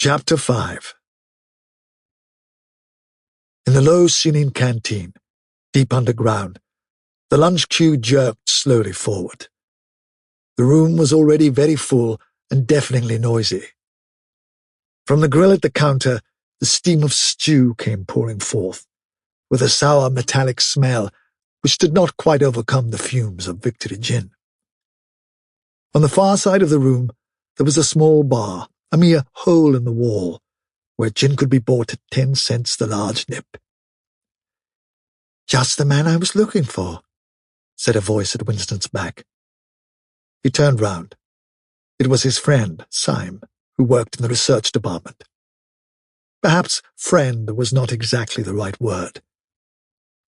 Chapter 5. In the low-ceiling canteen, deep underground, the lunch queue jerked slowly forward. The room was already very full and deafeningly noisy. From the grill at the counter, the steam of stew came pouring forth, with a sour metallic smell which did not quite overcome the fumes of Victory gin. On the far side of the room, there was a small bar, a mere hole in the wall, where gin could be bought at 10 cents the large nip. "Just the man I was looking for," said a voice at Winston's back. He turned round. It was his friend, Syme, who worked in the research department. Perhaps friend was not exactly the right word.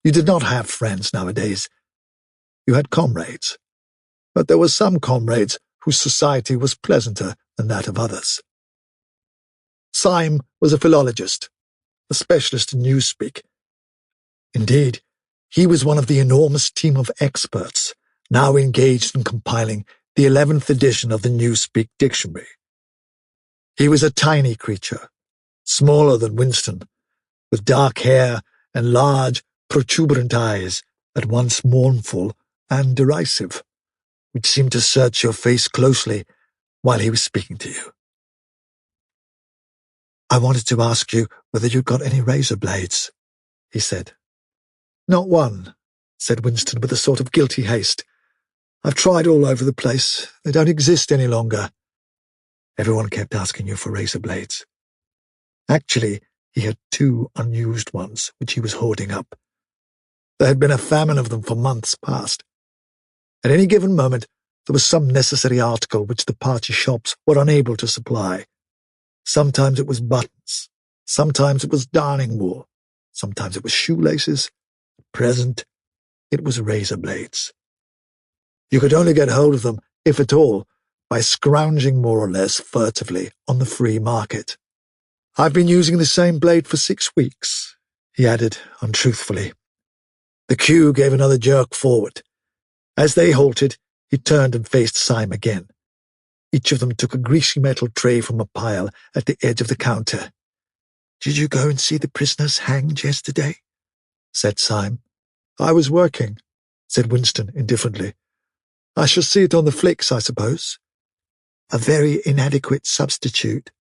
You did not have friends nowadays. You had comrades. But there were some comrades whose society was pleasanter than that of others. Syme was a philologist, a specialist in newspeak. Indeed, he was one of the enormous team of experts now engaged in compiling the 11th edition of the Newspeak Dictionary. He was a tiny creature, smaller than Winston, with dark hair and large, protuberant eyes, at once mournful and derisive, which seemed to search your face closely while he was speaking to you. "I wanted to ask you whether you'd got any razor blades," he said. "Not one," said Winston with a sort of guilty haste. "I've tried all over the place. They don't exist any longer." Everyone kept asking you for razor blades. Actually, he had 2 unused ones, which he was hoarding up. There had been a famine of them for months past. At any given moment, there was some necessary article which the party shops were unable to supply. Sometimes it was buttons, sometimes it was darning wool, sometimes it was shoelaces. At present, it was razor blades. You could only get hold of them, if at all, by scrounging more or less furtively on the free market. "I've been using the same blade for 6 weeks," he added untruthfully. The queue gave another jerk forward. As they halted, he turned and faced Syme again. Each of them took a greasy metal tray from a pile at the edge of the counter. "Did you go and see the prisoners hanged yesterday?" said Syme. "I was working," said Winston indifferently. "I shall see it on the flicks, I suppose." "A very inadequate substitute,"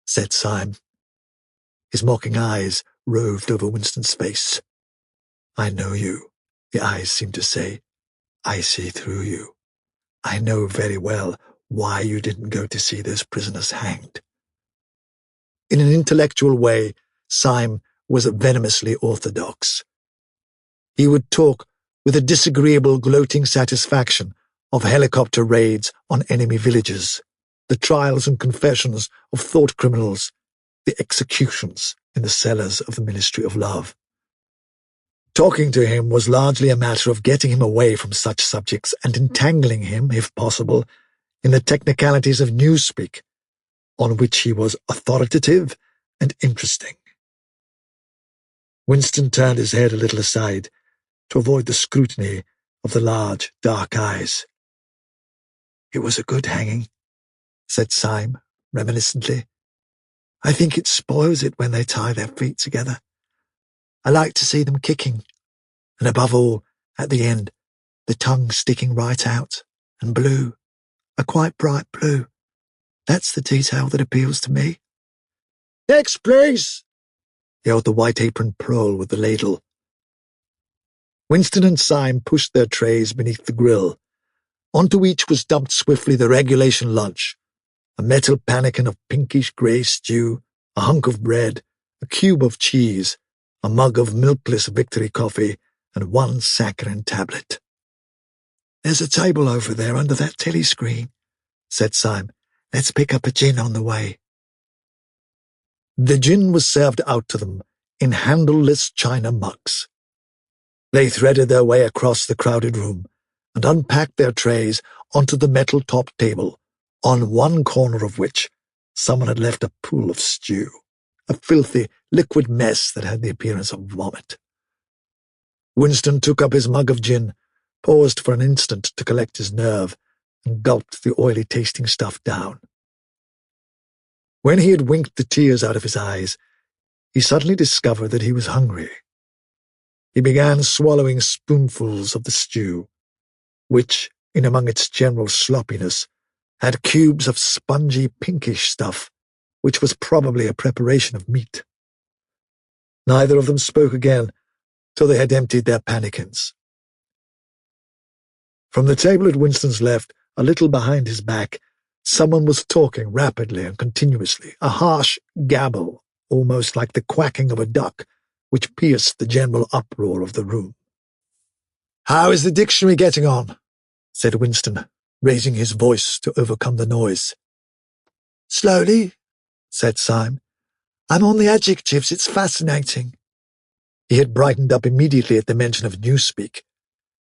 said Syme. His mocking eyes roved over Winston's face. "I know you," the eyes seemed to say. "I see through you. I know very well why you didn't go to see those prisoners hanged." In an intellectual way, Syme was venomously orthodox. He would talk with a disagreeable gloating satisfaction of helicopter raids on enemy villages, the trials and confessions of thought criminals, the executions in the cellars of the Ministry of Love. Talking to him was largely a matter of getting him away from such subjects and entangling him, if possible, in the technicalities of newspeak, on which he was authoritative and interesting. Winston turned his head a little aside to avoid the scrutiny of the large, dark eyes. "It was a good hanging," said Syme reminiscently. "I think it spoils it when they tie their feet together. I like to see them kicking, and above all, at the end, the tongue sticking right out, and blue, a quite bright blue. That's the detail that appeals to me." "Next, please," yelled the white-aproned prole with the ladle. Winston and Syme pushed their trays beneath the grill. Onto each was dumped swiftly the regulation lunch, a metal pannikin of pinkish-grey stew, a hunk of bread, a cube of cheese, a mug of milkless Victory coffee, and 1 saccharine tablet. "There's a table over there under that telescreen," said Syme. "Let's pick up a gin on the way." The gin was served out to them in handleless china mugs. They threaded their way across the crowded room and unpacked their trays onto the metal-topped table, on one corner of which someone had left a pool of stew, a filthy, liquid mess that had the appearance of vomit. Winston took up his mug of gin, paused for an instant to collect his nerve, and gulped the oily-tasting stuff down. When he had winked the tears out of his eyes, he suddenly discovered that he was hungry. He began swallowing spoonfuls of the stew, which, in among its general sloppiness, had cubes of spongy pinkish stuff, which was probably a preparation of meat. Neither of them spoke again till they had emptied their pannikins. From the table at Winston's left, a little behind his back, someone was talking rapidly and continuously, a harsh gabble, almost like the quacking of a duck, which pierced the general uproar of the room. "How is the dictionary getting on?" said Winston, raising his voice to overcome the noise. "Slowly," said Syme. "I'm on the adjectives. It's fascinating." He had brightened up immediately at the mention of newspeak.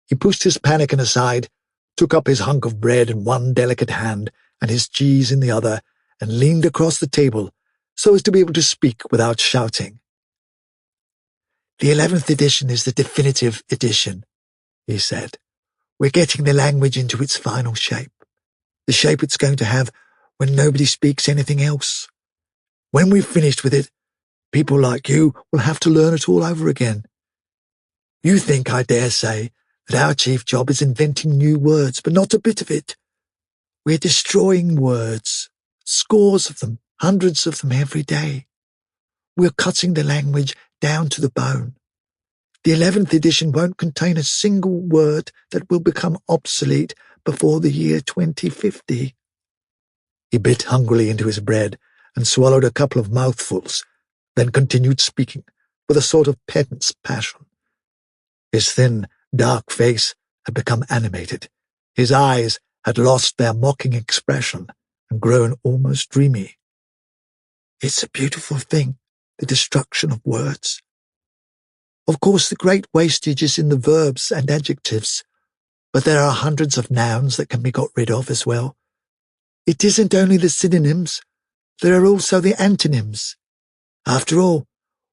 He pushed his pannikin aside, took up his hunk of bread in one delicate hand and his cheese in the other, and leaned across the table so as to be able to speak without shouting. "The 11th edition is the definitive edition," he said. "We're getting the language into its final shape, the shape it's going to have when nobody speaks anything else. When we've finished with it, people like you will have to learn it all over again. You think, I dare say, that our chief job is inventing new words, but not a bit of it. We're destroying words, scores of them, hundreds of them every day. We're cutting the language down to the bone. The 11th edition won't contain a single word that will become obsolete before the year 2050. He bit hungrily into his bread and swallowed a couple of mouthfuls, then continued speaking with a sort of pedant's passion. His thin, dark face had become animated. His eyes had lost their mocking expression and grown almost dreamy. "It's a beautiful thing, the destruction of words. Of course, the great wastage is in the verbs and adjectives, but there are hundreds of nouns that can be got rid of as well. It isn't only the synonyms, there are also the antonyms. After all,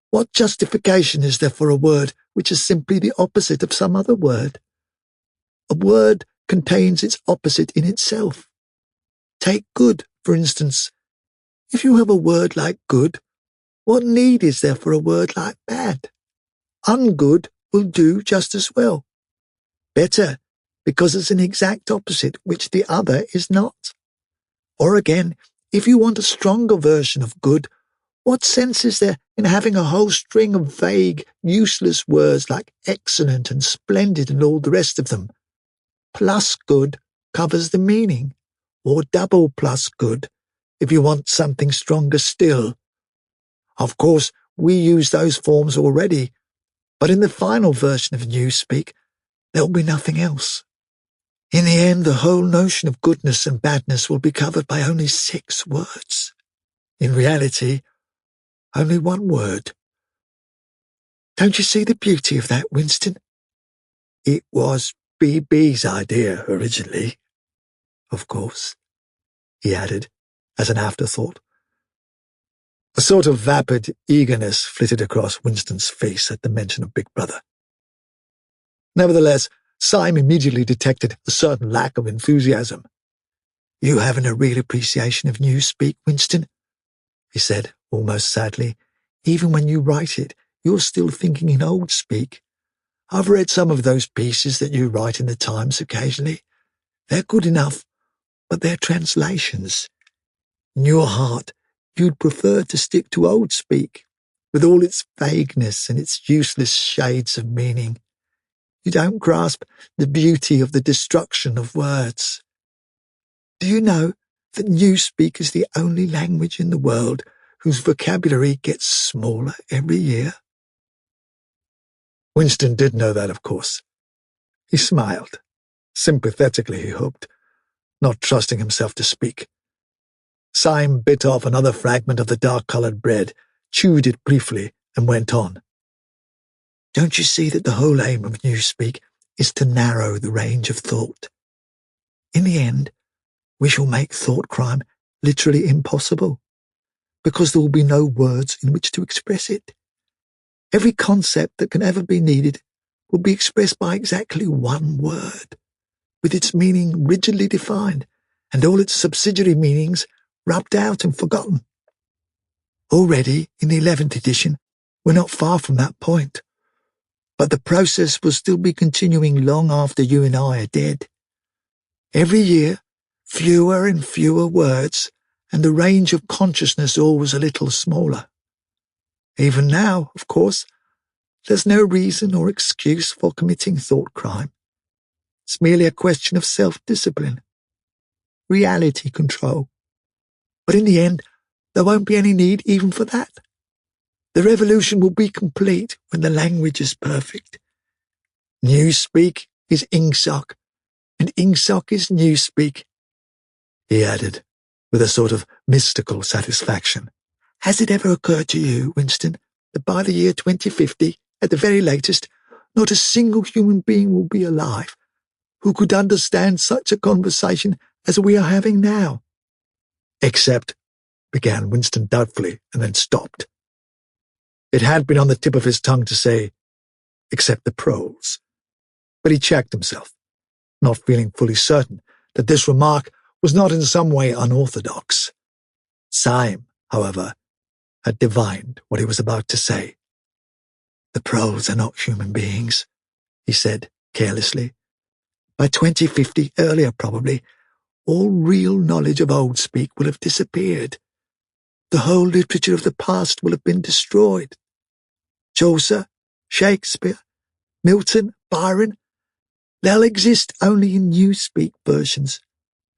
what justification is there for a word which is simply the opposite of some other word? A word contains its opposite in itself. Take good, for instance. If you have a word like good, what need is there for a word like bad? Ungood will do just as well. Better, because it's an exact opposite, which the other is not. Or again, if you want a stronger version of good, what sense is there in having a whole string of vague, useless words like excellent and splendid and all the rest of them? Plus good covers the meaning, or double plus good, if you want something stronger still. Of course, we use those forms already, but in the final version of Newspeak, there'll be nothing else. In the end, the whole notion of goodness and badness will be covered by only 6 words. In reality, only 1 word. Don't you see the beauty of that, Winston? It was BB's idea originally, of course," he added, as an afterthought. A sort of vapid eagerness flitted across Winston's face at the mention of Big Brother. Nevertheless, Syme immediately detected a certain lack of enthusiasm. "You haven't a real appreciation of Newspeak, Winston," he said, almost sadly. "Even when you write it, you're still thinking in old speak. I've read some of those pieces that you write in the Times occasionally. They're good enough, but they're translations. In your heart, you'd prefer to stick to old speak, with all its vagueness and its useless shades of meaning. You don't grasp the beauty of the destruction of words. Do you know that Newspeak is the only language in the world whose vocabulary gets smaller every year?" Winston did know that, of course. He smiled, sympathetically he hoped, not trusting himself to speak. Syme bit off another fragment of the dark-coloured bread, chewed it briefly, and went on. "Don't you see that the whole aim of Newspeak is to narrow the range of thought? In the end, we shall make thought crime literally impossible, because there will be no words in which to express it. Every concept that can ever be needed will be expressed by exactly 1 word, with its meaning rigidly defined, and all its subsidiary meanings rubbed out and forgotten. Already, in the 11th edition, we're not far from that point. But the process will still be continuing long after you and I are dead. Every year, fewer and fewer words, and the range of consciousness always a little smaller. Even now, of course, there's no reason or excuse for committing thought crime. It's merely a question of self-discipline, reality control. But in the end, there won't be any need even for that. The revolution will be complete when the language is perfect. Newspeak is Ingsoc, and Ingsoc is Newspeak, he added, with a sort of mystical satisfaction. Has it ever occurred to you, Winston, that by the year 2050, at the very latest, not a single human being will be alive who could understand such a conversation as we are having now? Except, began Winston doubtfully, and then stopped. It had been on the tip of his tongue to say, except the proles. But he checked himself, not feeling fully certain that this remark was not in some way unorthodox. Syme, however, had divined what he was about to say. The proles are not human beings, he said carelessly. By 2050, earlier probably, all real knowledge of Old Speak will have disappeared. The whole literature of the past will have been destroyed. Chaucer, Shakespeare, Milton, Byron, they'll exist only in Newspeak versions,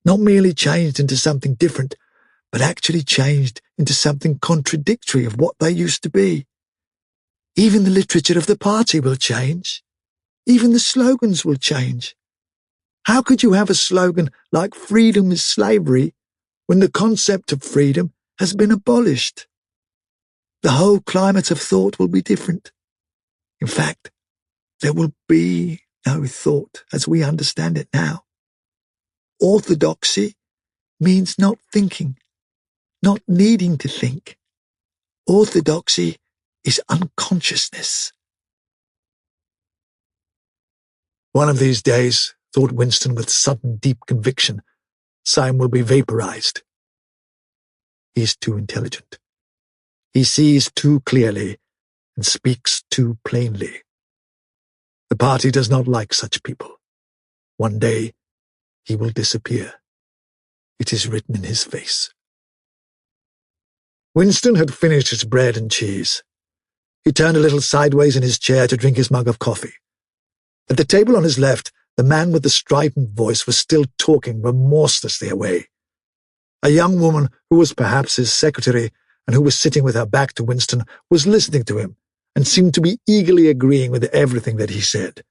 not merely changed into something different, but actually changed into something contradictory of what they used to be. Even the literature of the party will change. Even the slogans will change. How could you have a slogan like "freedom is slavery" when the concept of freedom has been abolished? The whole climate of thought will be different. In fact, there will be no thought as we understand it now. Orthodoxy means not thinking, not needing to think. Orthodoxy is unconsciousness. One of these days, thought Winston with sudden deep conviction, Syme will be vaporized. He is too intelligent. He sees too clearly and speaks too plainly. The party does not like such people. One day, he will disappear. It is written in his face. Winston had finished his bread and cheese. He turned a little sideways in his chair to drink his mug of coffee. At the table on his left, the man with the strident voice was still talking remorselessly away. A young woman who was perhaps his secretary and who was sitting with her back to Winston was listening to him and seemed to be eagerly agreeing with everything that he said.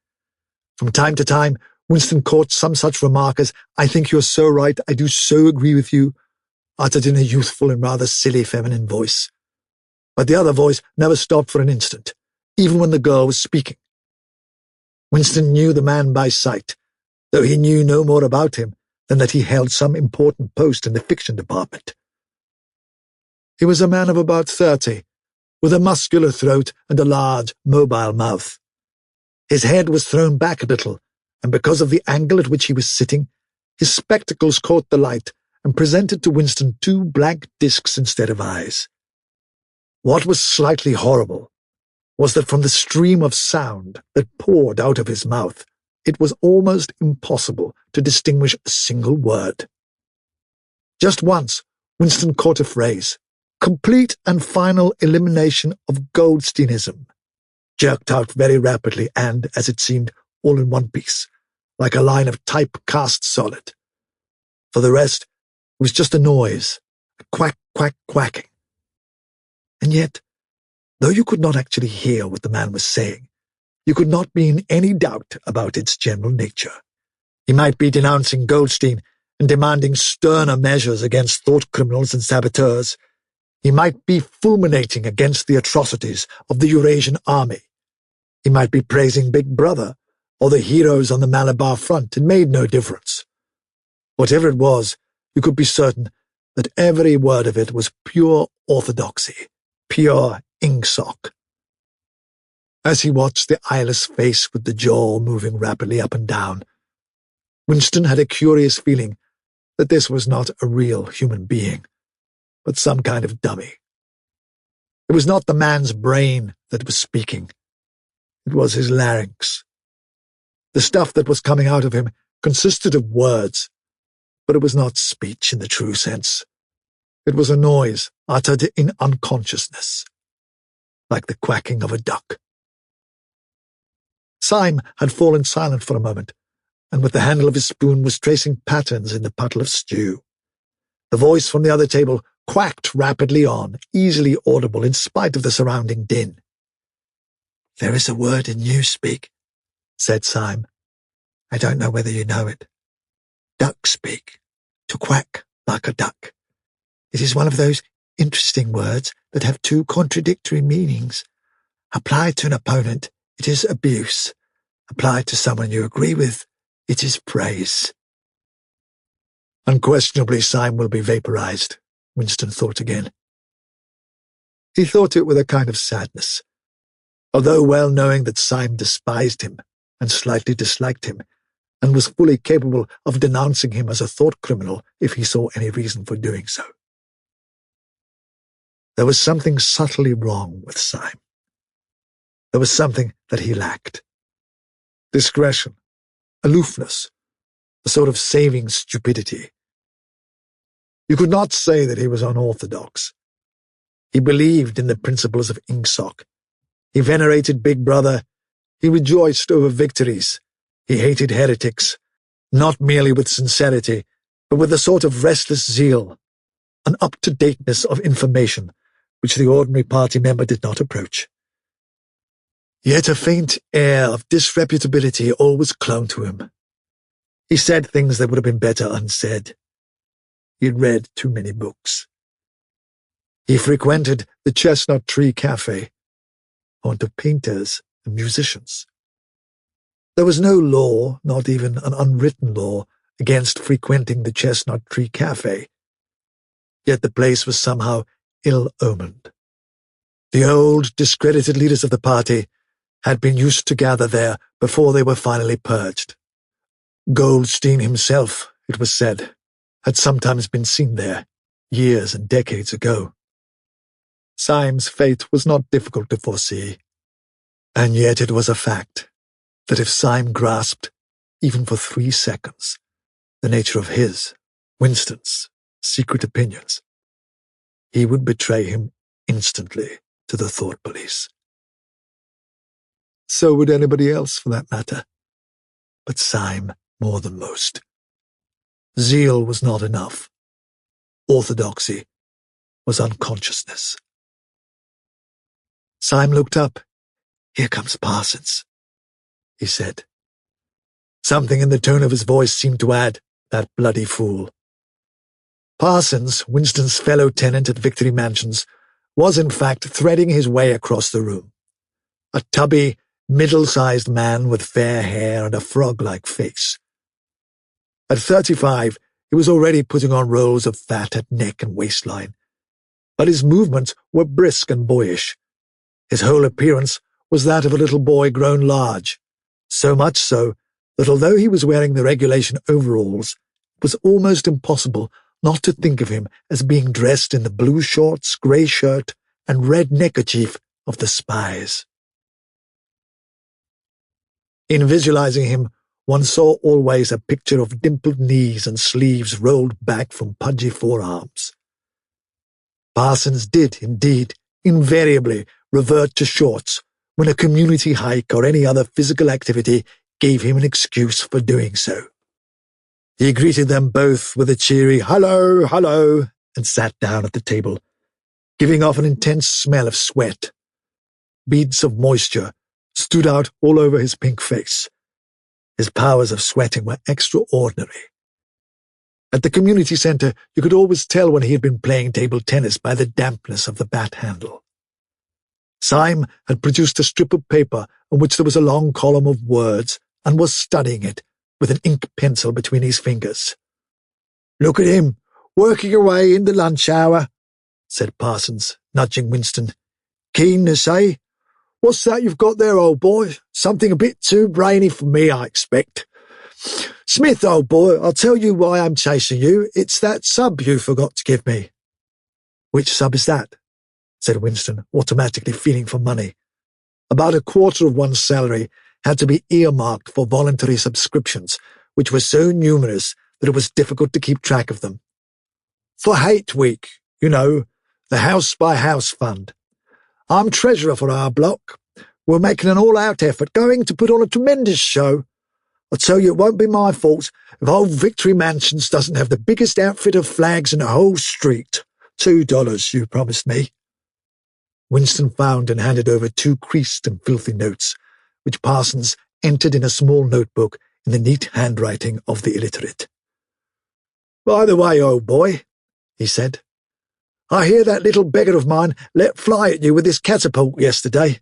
From time to time, Winston caught some such remark as, "I think you're so right, I do so agree with you," uttered in a youthful and rather silly feminine voice. But the other voice never stopped for an instant, even when the girl was speaking. Winston knew the man by sight, though he knew no more about him than that he held some important post in the fiction department. He was a man of about 30, with a muscular throat and a large, mobile mouth. His head was thrown back a little, and because of the angle at which he was sitting, his spectacles caught the light and presented to Winston two blank discs instead of eyes. What was slightly horrible was that from the stream of sound that poured out of his mouth, it was almost impossible to distinguish a single word. Just once, Winston caught a phrase, "complete and final elimination of Goldsteinism," jerked out very rapidly and, as it seemed, all in one piece, like a line of type cast solid. For the rest, it was just a noise, a quack, quack, quacking. And yet, though you could not actually hear what the man was saying, you could not be in any doubt about its general nature. He might be denouncing Goldstein and demanding sterner measures against thought criminals and saboteurs. He might be fulminating against the atrocities of the Eurasian army. He might be praising Big Brother or the heroes on the Malabar front. It made no difference. Whatever it was, you could be certain that every word of it was pure orthodoxy, pure Ingsoc. As he watched the eyeless face with the jaw moving rapidly up and down, Winston had a curious feeling that this was not a real human being, but some kind of dummy. It was not the man's brain that was speaking. It was his larynx. The stuff that was coming out of him consisted of words, but it was not speech in the true sense. It was a noise uttered in unconsciousness, like the quacking of a duck. Syme had fallen silent for a moment, and with the handle of his spoon was tracing patterns in the puddle of stew. The voice from the other table quacked rapidly on, easily audible in spite of the surrounding din. "There is a word in newspeak," said Syme. "I don't know whether you know it. Duck speak, to quack like a duck. It is one of those interesting words that have two contradictory meanings. Applied to an opponent, it is abuse. Applied to someone you agree with, it is praise." Unquestionably, Syme will be vaporized, Winston thought again. He thought it with a kind of sadness. Although well knowing that Syme despised him and slightly disliked him, and was fully capable of denouncing him as a thought criminal if he saw any reason for doing so. There was something subtly wrong with Syme. There was something that he lacked. Discretion, aloofness, a sort of saving stupidity. You could not say that he was unorthodox. He believed in the principles of Ingsoc. He venerated Big Brother. He rejoiced over victories. He hated heretics, not merely with sincerity, but with a sort of restless zeal, an up-to-dateness of information which the ordinary party member did not approach. Yet a faint air of disreputability always clung to him. He said things that would have been better unsaid. He had read too many books. He frequented the Chestnut Tree Cafe, haunt of painters and musicians. There was no law, not even an unwritten law, against frequenting the Chestnut Tree Cafe. Yet the place was somehow ill-omened. The old, discredited leaders of the party had been used to gather there before they were finally purged. Goldstein himself, it was said, had sometimes been seen there, years and decades ago. Syme's fate was not difficult to foresee, and yet it was a fact that if Syme grasped, even for 3 seconds, the nature of his, Winston's, secret opinions, he would betray him instantly to the thought police. So would anybody else, for that matter, but Syme more than most. Zeal was not enough. Orthodoxy was unconsciousness. Syme looked up. "Here comes Parsons," he said. Something in the tone of his voice seemed to add, "That bloody fool." Parsons, Winston's fellow tenant at Victory Mansions, was in fact threading his way across the room. A tubby, middle-sized man with fair hair and a frog-like face. At 35, he was already putting on rolls of fat at neck and waistline, but his movements were brisk and boyish. His whole appearance was that of a little boy grown large, so much so that although he was wearing the regulation overalls, it was almost impossible not to think of him as being dressed in the blue shorts, grey shirt, and red neckerchief of the spies. In visualizing him, one saw always a picture of dimpled knees and sleeves rolled back from pudgy forearms. Parsons did, indeed, invariably revert to shorts when a community hike or any other physical activity gave him an excuse for doing so. He greeted them both with a cheery "Hello, hello," and sat down at the table, giving off an intense smell of sweat. Beads of moisture stood out all over his pink face. His powers of sweating were extraordinary. At the community center, you could always tell when he had been playing table tennis by the dampness of the bat handle. Syme had produced a strip of paper on which there was a long column of words and was studying it with an ink pencil between his fingers. "Look at him, working away in the lunch hour," said Parsons, nudging Winston. "Keenness, eh? What's that you've got there, old boy? Something a bit too brainy for me, I expect. Smith, old boy, I'll tell you why I'm chasing you. It's that sub you forgot to give me." "Which sub is that?" said Winston, automatically feeling for money. About a quarter of one's salary had to be earmarked for voluntary subscriptions, which were so numerous that it was difficult to keep track of them. For Hate Week, you know, the house-by-house fund. I'm treasurer for our block. We're making an all-out effort, going to put on a tremendous show. I tell you, it won't be my fault if old Victory Mansions doesn't have the biggest outfit of flags in the whole street. $2, you promised me. Winston found and handed over 2 creased and filthy notes, which Parsons entered in a small notebook in the neat handwriting of the illiterate. By the way, old boy, he said, I hear that little beggar of mine let fly at you with his catapult yesterday.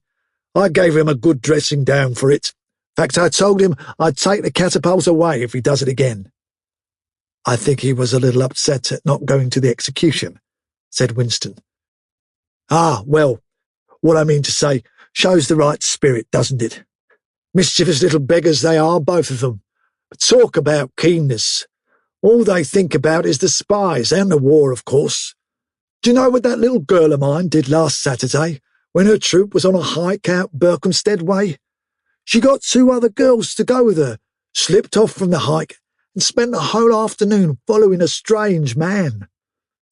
I gave him a good dressing down for it. In fact, I told him I'd take the catapult away if he does it again. I think he was a little upset at not going to the execution, said Winston. Ah, well, what I mean to say shows the right spirit, doesn't it? Mischievous little beggars they are, both of them. But talk about keenness. All they think about is the spies and the war, of course. Do you know what that little girl of mine did last Saturday, when her troop was on a hike out Berkhamsted way? She got 2 other girls to go with her, slipped off from the hike, and spent the whole afternoon following a strange man.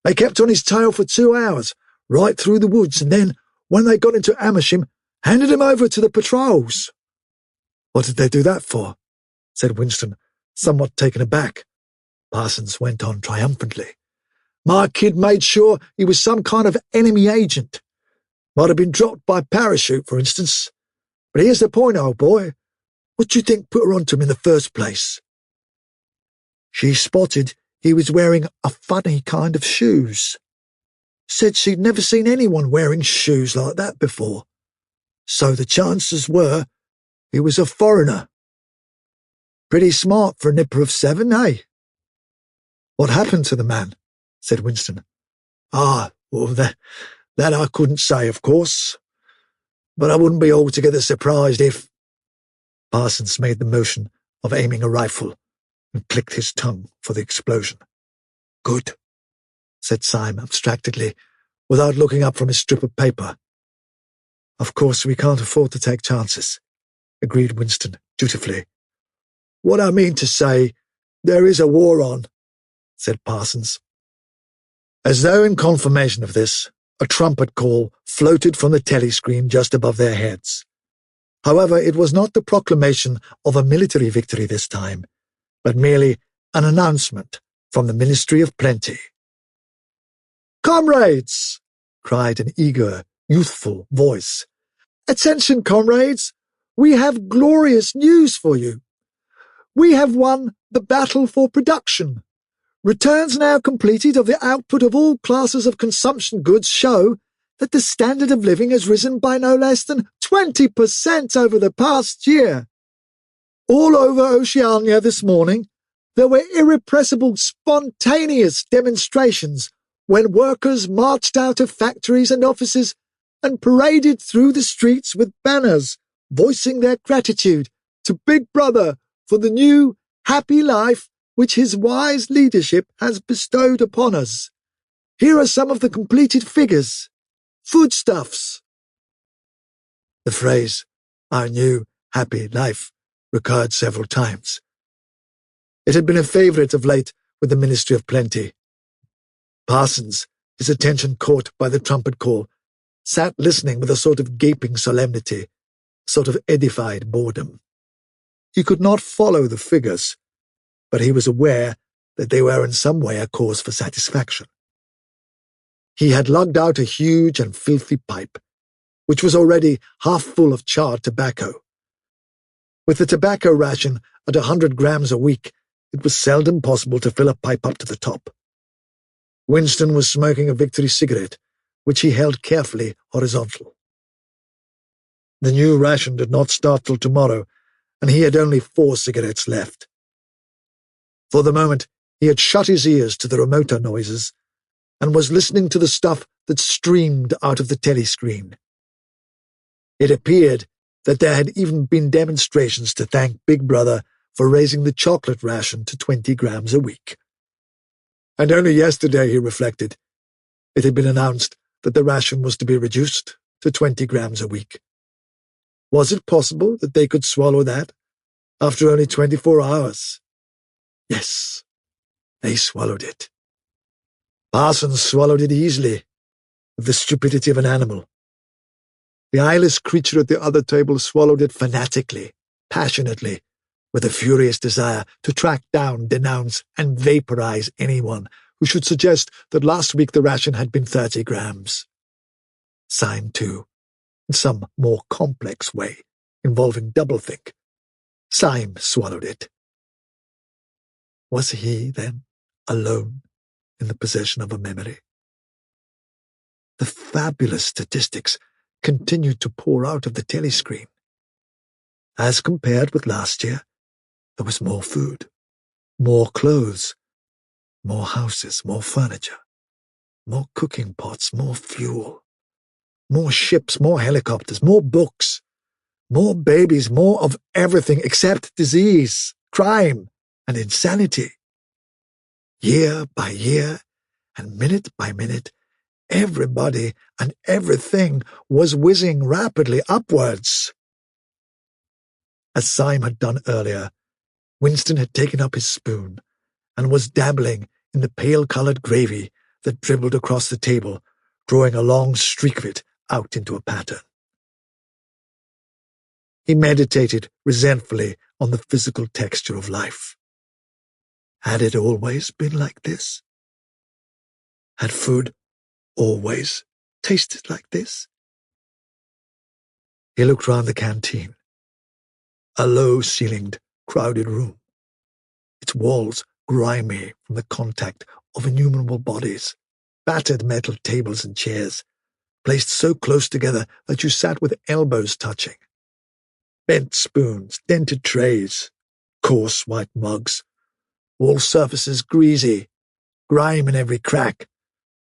They kept on his tail for 2 hours, right through the woods, and then, when they got into Amersham, handed him over to the patrols. What did they do that for? Said Winston, somewhat taken aback. Parsons went on triumphantly. My kid made sure he was some kind of enemy agent. Might have been dropped by parachute, for instance. But here's the point, old boy. What do you think put her onto him in the first place? She spotted he was wearing a funny kind of shoes. Said she'd never seen anyone wearing shoes like that before. So the chances were he was a foreigner. Pretty smart for a nipper of 7, eh? What happened to the man? Said Winston. Ah, well, that I couldn't say, of course. But I wouldn't be altogether surprised if— Parsons made the motion of aiming a rifle and clicked his tongue for the explosion. Good, said Syme abstractedly, without looking up from his strip of paper. Of course we can't afford to take chances, agreed Winston dutifully. What I mean to say, there is a war on, said Parsons. As though in confirmation of this, a trumpet call floated from the telescreen just above their heads. However, it was not the proclamation of a military victory this time, but merely an announcement from the Ministry of Plenty. Comrades! Cried an eager, youthful voice. Attention, comrades! We have glorious news for you. We have won the battle for production. Returns now completed of the output of all classes of consumption goods show that the standard of living has risen by no less than 20% over the past year. All over Oceania this morning, there were irrepressible, spontaneous demonstrations when workers marched out of factories and offices and paraded through the streets with banners voicing their gratitude to Big Brother for the new, happy life which his wise leadership has bestowed upon us. Here are some of the completed figures. Foodstuffs. The phrase, our new, happy life, recurred several times. It had been a favourite of late with the Ministry of Plenty. Parsons, his attention caught by the trumpet call, sat listening with a sort of gaping solemnity, a sort of edified boredom. He could not follow the figures, but he was aware that they were in some way a cause for satisfaction. He had lugged out a huge and filthy pipe, which was already half full of charred tobacco. With the tobacco ration at 100 grams a week, it was seldom possible to fill a pipe up to the top. Winston was smoking a Victory cigarette, which he held carefully horizontal. The new ration did not start till tomorrow, and he had only 4 cigarettes left. For the moment, he had shut his ears to the remoter noises and was listening to the stuff that streamed out of the telescreen. It appeared that there had even been demonstrations to thank Big Brother for raising the chocolate ration to 20 grams a week. And only yesterday, he reflected, it had been announced that the ration was to be reduced to 20 grams a week. Was it possible that they could swallow that after only 24 hours? Yes, they swallowed it. Parsons swallowed it easily, with the stupidity of an animal. The eyeless creature at the other table swallowed it fanatically, passionately, with a furious desire to track down, denounce, and vaporize anyone who should suggest that last week the ration had been 30 grams. Syme, too, in some more complex way, involving doublethink. Syme swallowed it. Was he, then, alone in the possession of a memory? The fabulous statistics continued to pour out of the telescreen. As compared with last year, there was more food, more clothes, more houses, more furniture, more cooking pots, more fuel, more ships, more helicopters, more books, more babies, more of everything except disease, crime, and insanity. Year by year, and minute by minute, everybody and everything was whizzing rapidly upwards. As Syme had done earlier, Winston had taken up his spoon and was dabbling in the pale-coloured gravy that dribbled across the table, drawing a long streak of it out into a pattern. He meditated resentfully on the physical texture of life. Had it always been like this? Had food always tasted like this? He looked round the canteen. A low-ceilinged, crowded room, its walls grimy from the contact of innumerable bodies, battered metal tables and chairs, placed so close together that you sat with elbows touching. Bent spoons, dented trays, coarse white mugs, all surfaces greasy, grime in every crack,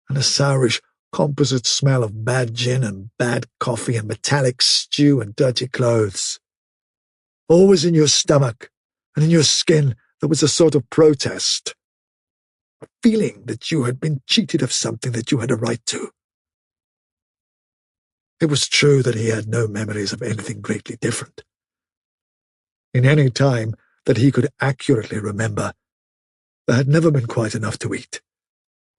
and a sourish composite smell of bad gin and bad coffee and metallic stew and dirty clothes. Always in your stomach and in your skin there was a sort of protest, a feeling that you had been cheated of something that you had a right to. It was true that he had no memories of anything greatly different. In any time that he could accurately remember, there had never been quite enough to eat.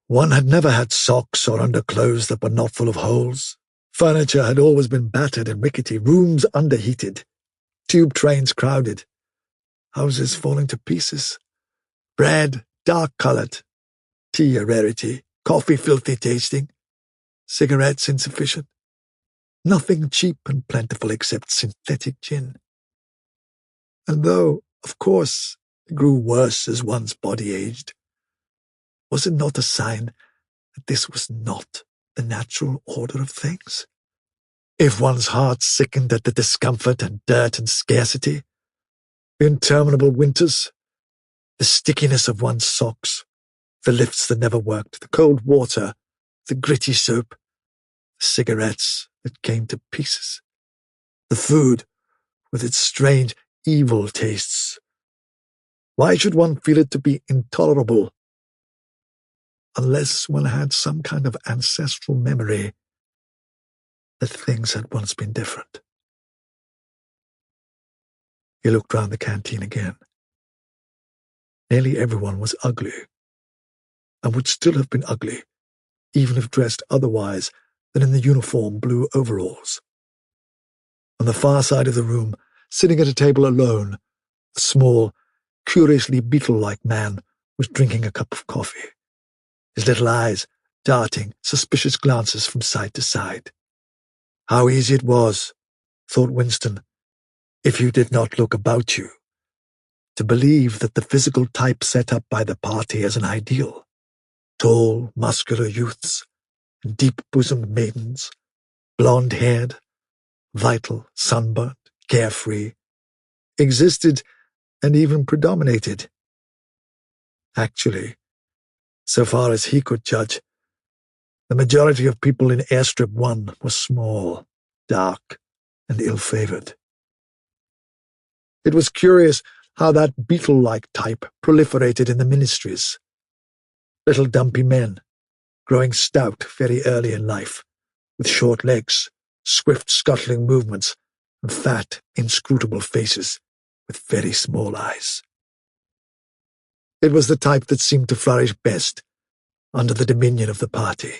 One had never had socks or underclothes that were not full of holes. Furniture had always been battered and rickety, rooms underheated, tube trains crowded, houses falling to pieces, bread dark-coloured, tea a rarity, coffee filthy tasting, cigarettes insufficient, nothing cheap and plentiful except synthetic gin. And though, of course, it grew worse as one's body aged, was it not a sign that this was not the natural order of things? If one's heart sickened at the discomfort and dirt and scarcity, the interminable winters, the stickiness of one's socks, the lifts that never worked, the cold water, the gritty soap, the cigarettes that came to pieces, the food with its strange, evil tastes. Why should one feel it to be intolerable? Unless one had some kind of ancestral memory that things had once been different. He looked round the canteen again. Nearly everyone was ugly, and would still have been ugly, even if dressed otherwise than in the uniform blue overalls. On the far side of the room, sitting at a table alone, a small, curiously beetle-like man was drinking a cup of coffee, his little eyes darting suspicious glances from side to side. How easy it was, thought Winston, if you did not look about you, to believe that the physical type set up by the party as an ideal, tall, muscular youths, deep-bosomed maidens, blonde-haired, vital, sunburnt, carefree, existed and even predominated. Actually, so far as he could judge, the majority of people in Airstrip 1 were small, dark, and ill-favoured. It was curious how that beetle-like type proliferated in the ministries. Little dumpy men, growing stout very early in life, with short legs, swift scuttling movements, and fat, inscrutable faces with very small eyes. It was the type that seemed to flourish best under the dominion of the party.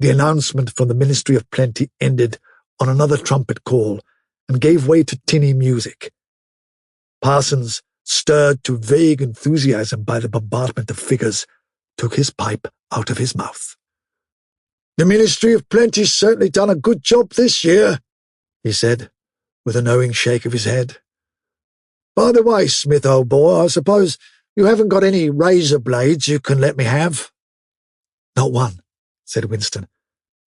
The announcement from the Ministry of Plenty ended on another trumpet call and gave way to tinny music. Parsons, stirred to vague enthusiasm by the bombardment of figures, took his pipe out of his mouth. "The Ministry of Plenty's certainly done a good job this year," he said, with a knowing shake of his head. "By the way, Smith, old boy, I suppose you haven't got any razor blades you can let me have?" "Not one," said Winston.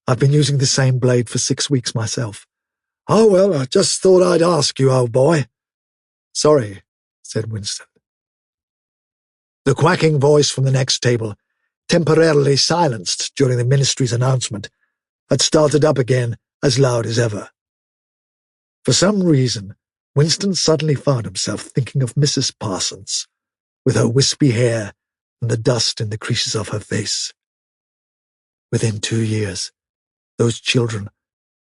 "I've been using the same blade for 6 weeks myself." "Oh, well, I just thought I'd ask you, old boy." "Sorry," said Winston. The quacking voice from the next table, temporarily silenced during the ministry's announcement, had started up again as loud as ever. For some reason, Winston suddenly found himself thinking of Mrs. Parsons, with her wispy hair and the dust in the creases of her face. Within 2 years, those children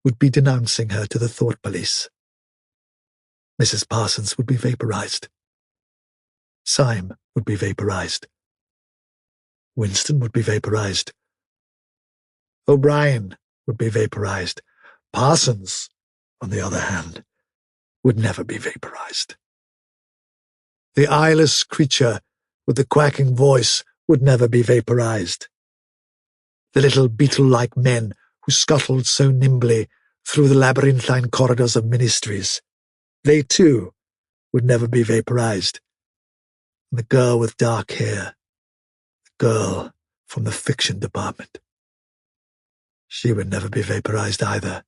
would be denouncing her to the thought police. Mrs. Parsons would be vaporized. Syme would be vaporized. Winston would be vaporized. O'Brien would be vaporized. Parsons, on the other hand, would never be vaporized. The eyeless creature with the quacking voice would never be vaporized. The little beetle-like men who scuttled so nimbly through the labyrinthine corridors of ministries, they too would never be vaporized. And the girl with dark hair, the girl from the fiction department, she would never be vaporized either.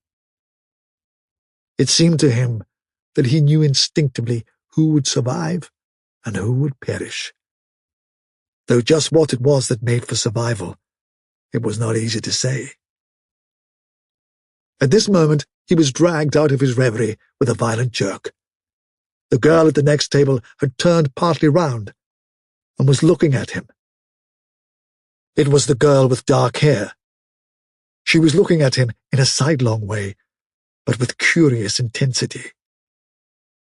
It seemed to him that he knew instinctively who would survive and who would perish. Though just what it was that made for survival, it was not easy to say. At this moment, he was dragged out of his reverie with a violent jerk. The girl at the next table had turned partly round and was looking at him. It was the girl with dark hair. She was looking at him in a sidelong way, but with curious intensity.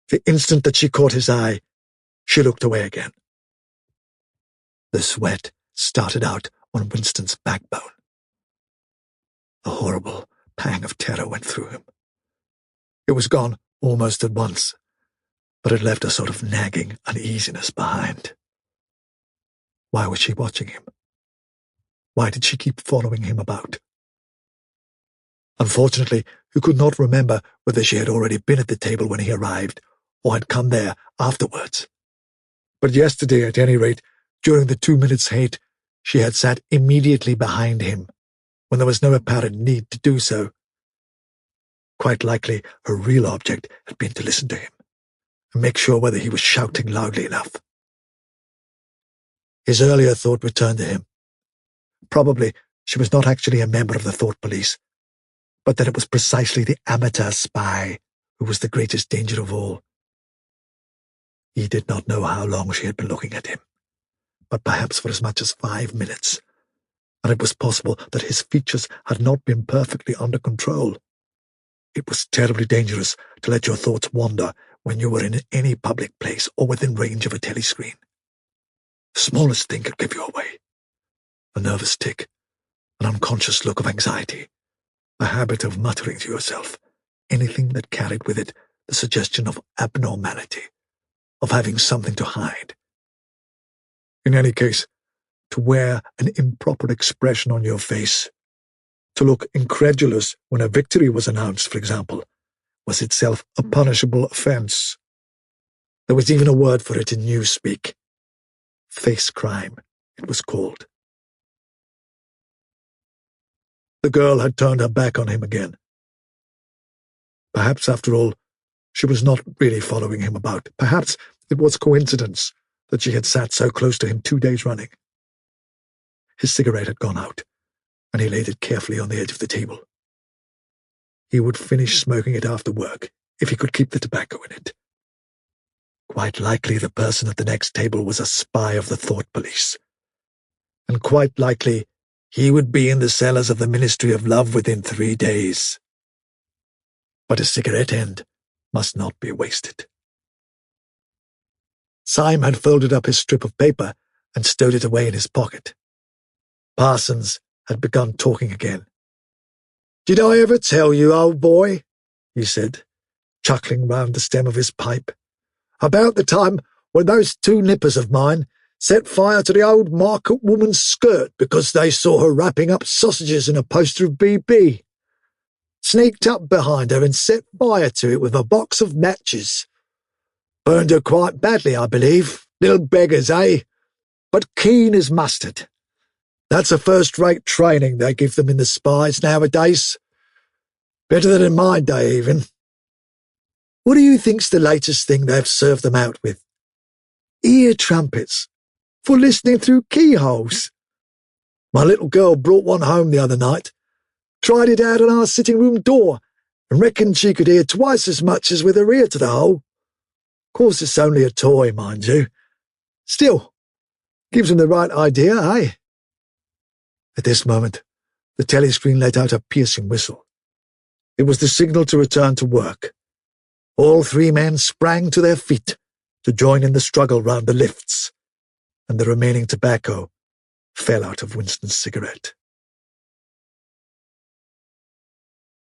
The instant that she caught his eye, she looked away again. The sweat started out on Winston's backbone. A horrible pang of terror went through him. It was gone almost at once, but it left a sort of nagging uneasiness behind. Why was she watching him? Why did she keep following him about? Unfortunately, he could not remember whether she had already been at the table when he arrived, or had come there afterwards. But yesterday, at any rate, during the 2 minutes' hate, she had sat immediately behind him, when there was no apparent need to do so. Quite likely her real object had been to listen to him, and make sure whether he was shouting loudly enough. His earlier thought returned to him. Probably she was not actually a member of the thought police, but that it was precisely the amateur spy who was the greatest danger of all. He did not know how long she had been looking at him, but perhaps for as much as 5 minutes, and it was possible that his features had not been perfectly under control. It was terribly dangerous to let your thoughts wander when you were in any public place or within range of a telescreen. The smallest thing could give you away. A nervous tic, an unconscious look of anxiety, a habit of muttering to yourself, anything that carried with it the suggestion of abnormality, of having something to hide. In any case, to wear an improper expression on your face, to look incredulous when a victory was announced, for example, was itself a punishable offense. There was even a word for it in newspeak. Face crime, it was called. The girl had turned her back on him again. Perhaps, after all, she was not really following him about. Perhaps it was coincidence that she had sat so close to him 2 days running. His cigarette had gone out, and he laid it carefully on the edge of the table. He would finish smoking it after work, if he could keep the tobacco in it. Quite likely the person at the next table was a spy of the thought police. and quite likely he would be in the cellars of the Ministry of Love within 3 days. But a cigarette end must not be wasted. Syme had folded up his strip of paper and stowed it away in his pocket. Parsons had begun talking again. "Did I ever tell you, old boy," he said, chuckling round the stem of his pipe, "about the time when those two nippers of mine set fire to the old market woman's skirt because they saw her wrapping up sausages in a poster of BB? Sneaked up behind her and set fire to it with a box of matches. Burned her quite badly, I believe. Little beggars, eh? But keen as mustard. That's a first-rate training they give them in the spies nowadays. Better than in my day, even. What do you think's the latest thing they've served them out with? Ear trumpets, for listening through keyholes. My little girl brought one home the other night, tried it out on our sitting-room door, and reckoned she could hear twice as much as with her ear to the hole. Of course, it's only a toy, mind you. Still, gives them the right idea, eh?" At this moment, the telescreen let out a piercing whistle. It was the signal to return to work. All three men sprang to their feet to join in the struggle round the lifts, and the remaining tobacco fell out of Winston's cigarette.